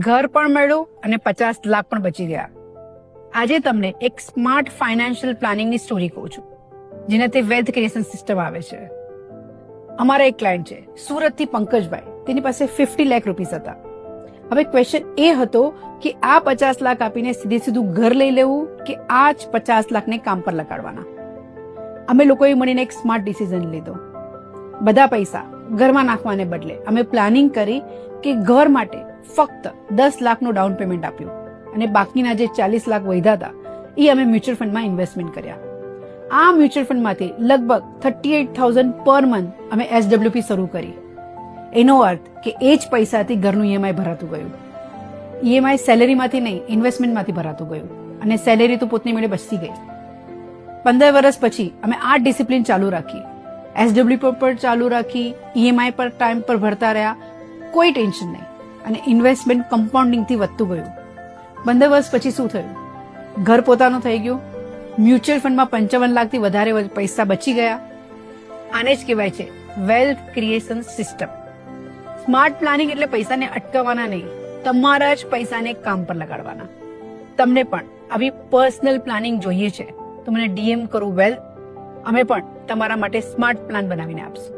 ઘર પણ મળ્યું અને 50 લાખ પણ બચી ગયા. આજે તમને એક સ્માર્ટ ફાઇનાન્શિયલ પ્લાનિંગની સ્ટોરી કહું છું, જેનાથી વેલ્થ ક્રિએશન સિસ્ટમ આવે છે. અમારા એક ક્લાયન્ટ છે સુરતથી, પંકજભાઈ. તેની પાસે 50 લાખ રૂપીસ હતા. હવે ક્વેશ્ચન એ હતો કે આ 50 લાખ આપીને સીધું ઘર લઈ લેવું કે આ જ 50 લાખને કામ પર લગાડવાના. અમે લોકોએ મળીને એક સ્માર્ટ ડિસિઝન લીધો. બધા પૈસા ઘરમાં નાખવાને બદલે અમે પ્લાનિંગ કરી કે ઘર માટે ફક્ત 10 લાખનું ડાઉન પેમેન્ટ આપ્યું અને બાકીના જે 40 લાખ વધ્યા હતા એ અમે મ્યુચ્યુઅલ ફંડમાં ઇન્વેસ્ટમેન્ટ કર્યા. આ મ્યુચ્યુઅલ ફંડમાંથી લગભગ 38,000 પર મંથ અમે SWP શરૂ કરી. એનો અર્થ કે એ જ પૈસાથી ઘરનું EMI ભરાતું ગયું. EMI સેલેરીમાંથી નહીં, ઇન્વેસ્ટમેન્ટમાંથી ભરાતું ગયું અને સેલેરી તો પોતની મેળે બચતી ગઈ. 15 વર્ષ પછી અમે આ ડિસિપ્લિન ચાલુ રાખી, SWP પર ચાલુ રાખી, EMI પર ટાઈમ પર ભરતા રહ્યા, કોઈ ટેન્શન નહીં અને ઇન્વેસ્ટમેન્ટ કમ્પાઉન્ડિંગથી વધતું ગયું. 15 વર્ષ પછી શું થયું? ઘર પોતાનું થઈ ગયું, મ્યુચ્યુઅલ ફંડમાં 55 લાખથી વધારે પૈસા બચી ગયા. આને જ કહેવાય છે wealth creation system. Smart planning એટલે પૈસાને અટકાવવાના નહીં, તમારા જ પૈસાને કામ પર લગાડવાના. તમને પણ આવી પર્સનલ પ્લાનિંગ જોઈએ છે તો મને DM કરો વેલ્થ. અમે પણ તમારા માટે સ્માર્ટ પ્લાન બનાવીને આપશું.